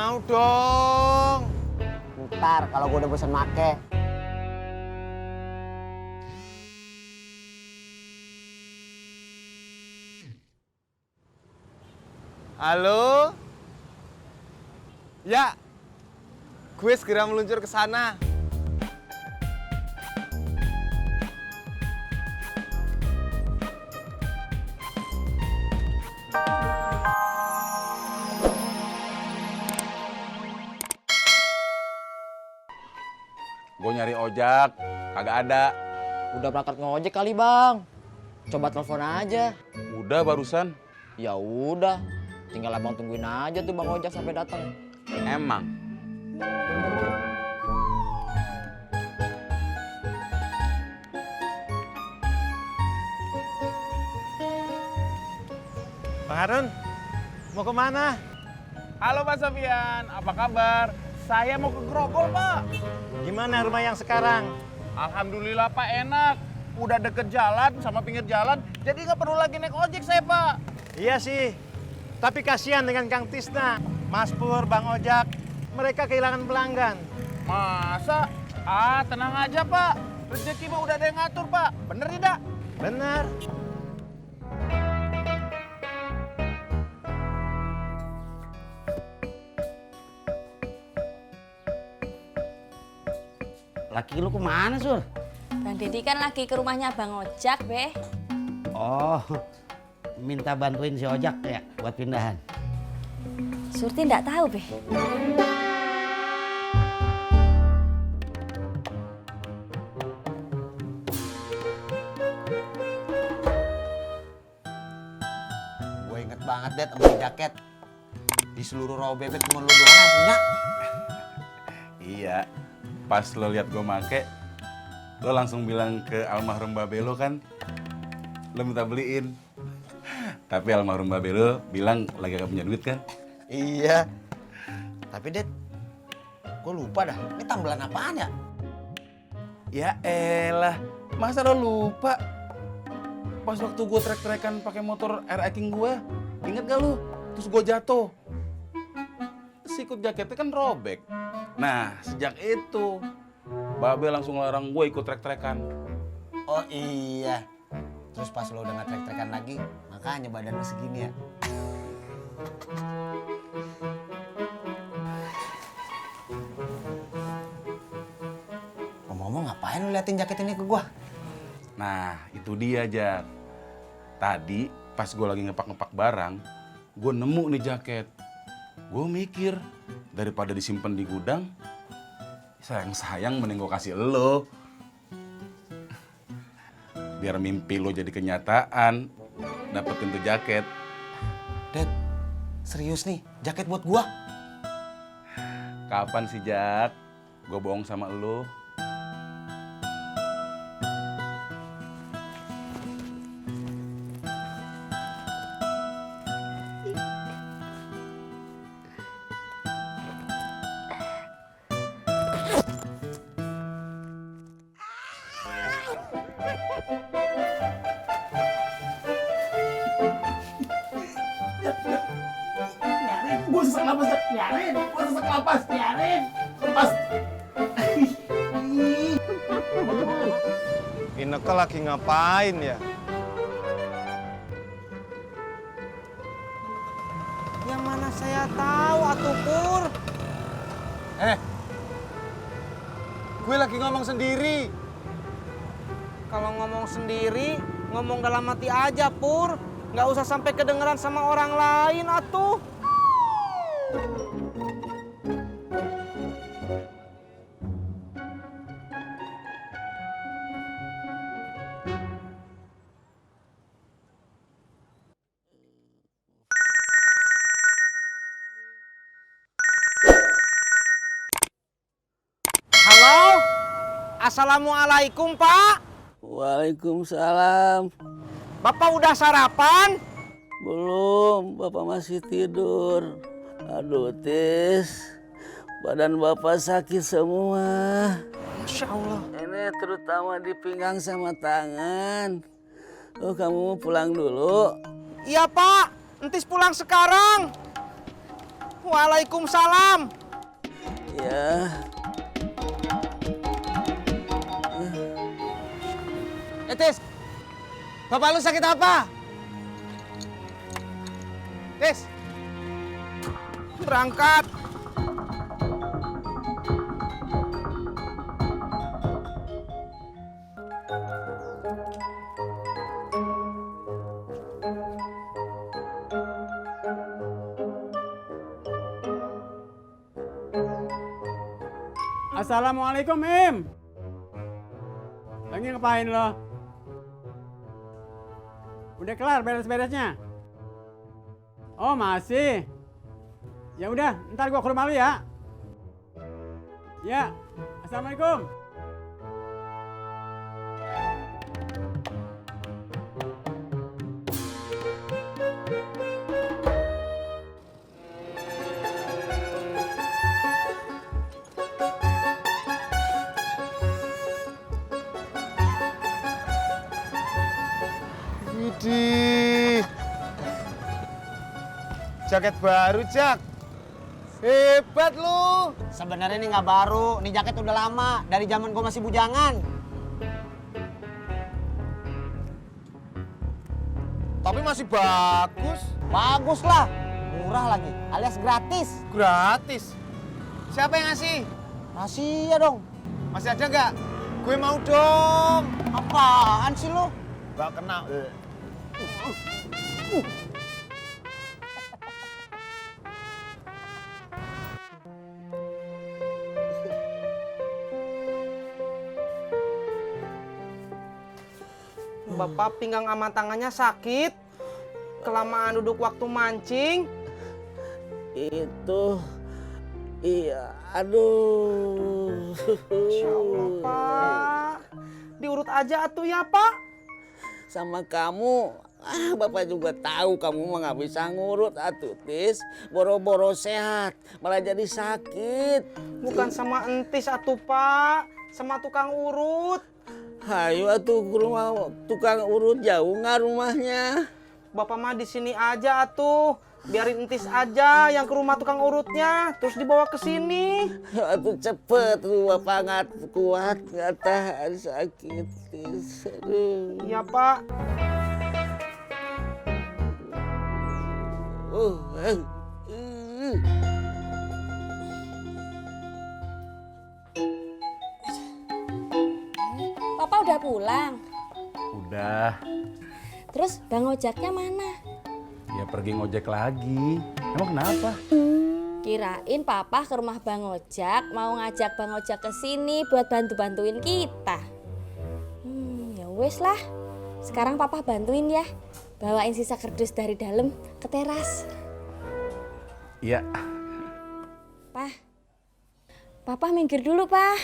Mau dong. Ntar kalau gue udah bosan make. Halo? Ya, gue segera meluncur ke sana. Gue nyari ojek, kagak ada. Udah berangkat ngojek kali bang. Coba telepon aja. Udah barusan. Ya udah, tinggal abang tungguin aja tuh bang ojek sampai datang. Emang. Bang Harun, mau kemana? Halo Pak Sofian, apa kabar? Saya mau ke Grogol, Pak. Gimana rumah yang sekarang? Alhamdulillah, Pak, enak. Udah deket jalan sama pinggir jalan, jadi nggak perlu lagi naik ojek saya, Pak. Iya sih, tapi kasihan dengan Kang Tisna, Mas Pur, Bang Ojak. Mereka kehilangan pelanggan. Masa? Tenang aja, Pak. Rezeki mah udah ada yang ngatur, Pak. Bener tidak? Bener. Laki lu kemana, Sur? Bang Deddy kan lagi ke rumahnya Bang Ojak, Be. Oh, minta bantuin si Ojak ya buat pindahan. Surti nggak tahu, Be. Gue inget banget deh sama jaket. Di seluruh rawa bebek cuma lu doang yang punya. Iya. Pas lo lihat gue make, lo langsung bilang ke almarhum Babe lo kan, lo minta beliin. Tapi almarhum Babe lo bilang lagi gak punya duit kan? Iya. Tapi Det, gue lupa dah. Ini tambelan apaan ya? Ya elah, masa lo lupa? Pas waktu gue trek-trekan pakai motor Air King gue, inget gak lo? Terus gue jatuh. Sikut jaketnya kan robek. Nah, sejak itu Babe langsung larang gue ikut trek-trekan. Oh iya. Terus pas lo udah nggak trek-trekan lagi, makanya badan lo segini ya. Ngomong-ngomong ngapain lo liatin jaket ini ke gua? Nah, itu dia, Jak. Tadi pas gue lagi ngepak-ngepak barang, gue nemu nih jaket. Gue mikir, daripada disimpan di gudang, sayang-sayang mending gue kasih lo. Biar mimpi lo jadi kenyataan, dapetin tuh jaket. Det, serius nih, jaket buat gua? Kapan sih, Jak? Gue bohong sama lo. Gue sesak napas, biarin. Gue sesak napas, biarin. Lepas. Ineke lagi ngapain ya? Yang mana saya tahu atuh Pur. Gue lagi ngomong sendiri. Kalau ngomong sendiri, ngomong dalam hati aja Pur. Nggak usah sampai kedengeran sama orang lain atuh. Halo, assalamualaikum Pak. Waalaikumsalam. Bapak udah sarapan? Belum, Bapak masih tidur. Aduh, Tis. Badan Bapak sakit semua. Masya Allah. Ini terutama di pinggang sama tangan. Oh, kamu mau pulang dulu? Iya Pak, entis pulang sekarang. Waalaikumsalam. Ya. Tis, bapak lu sakit apa? Tis, berangkat. Assalamualaikum, Im. Lagi ngapain lo? Udah kelar beres-beresnya? Oh, masih. Ya udah, ntar gua ke rumah lu ya. Ya. Assalamualaikum. Widih. Jaket baru, Jak. Hebat lu. Sebenarnya ini nggak baru, ini jaket udah lama, dari zaman gue masih bujangan. Tapi masih bagus. Bagus lah, murah lagi, alias gratis. Gratis. Siapa yang ngasih? Rahasia dong. Masih ada nggak? Gue mau dong. Apaan sih lo? Gak kena. Bapak pinggang sama tangannya sakit. Kelamaan duduk waktu mancing. Itu. Iya, aduh. Masya Allah, Pak. Diurut aja atuh ya, Pak. Sama kamu, Bapak juga tahu kamu mah nggak bisa ngurut atuh, Tis. Boro-boro sehat, malah jadi sakit. Bukan sama entis atuh, Pak. Sama tukang urut. Hayu atuh ke rumah tukang urut, jauh nggak rumahnya? Bapak mah di sini aja atuh. Biarin entis aja yang ke rumah tukang urutnya, terus dibawa ke sini. Atuh cepet, tuh Bapak nggak kuat, nggak tahan sakit, Tis. Aduh. Iya, Pak. Uh. Papa udah pulang. Udah, Terus Bang Ojaknya mana? ya pergi ngojek lagi. Emang kenapa? Kirain Papa ke rumah Bang Ojak mau ngajak Bang Ojak ke sini buat bantu-bantuin kita. Ya wes lah. Sekarang Papa bantuin ya. Bawain sisa kardus dari dalam ke teras. Iya. Pah. Papa minggir dulu, Pah.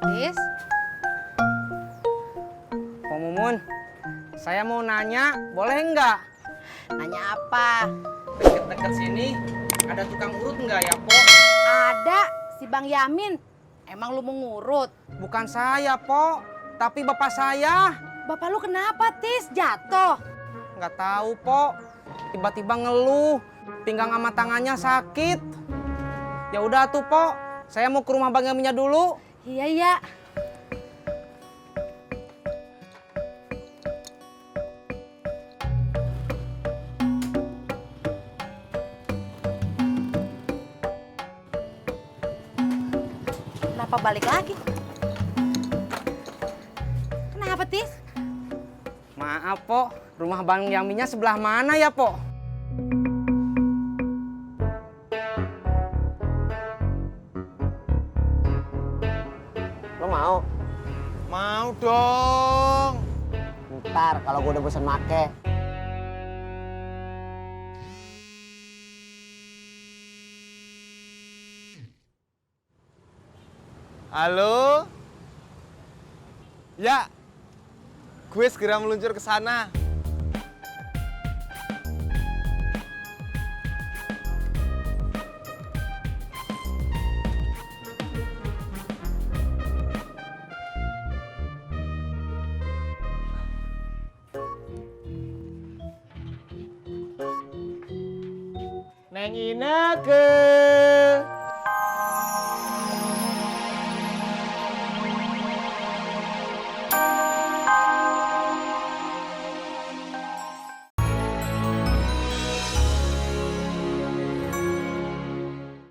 Tis, Pak Mumun, saya mau nanya, boleh nggak? nanya apa? Deket-deket sini ada tukang urut nggak ya, Po? Ada si Bang Yamin. Emang lu mau ngurut? Bukan saya, Po. Tapi bapak saya. Bapak lu kenapa, Tis? Jatuh? Nggak tahu, Po. Tiba-tiba ngeluh. Pinggang sama tangannya sakit. Ya udah tuh, Po. Saya mau ke rumah Bang Yaminnya dulu. Iya, iya. Kenapa balik lagi? Kenapa, Tis? Maaf, Po. Rumah Bang Yaminnya sebelah mana ya, Po? Lo mau? Mau dong. Ntar kalau gue udah bosan make. Halo? Ya, gue segera meluncur ke sana. Neng Ineke.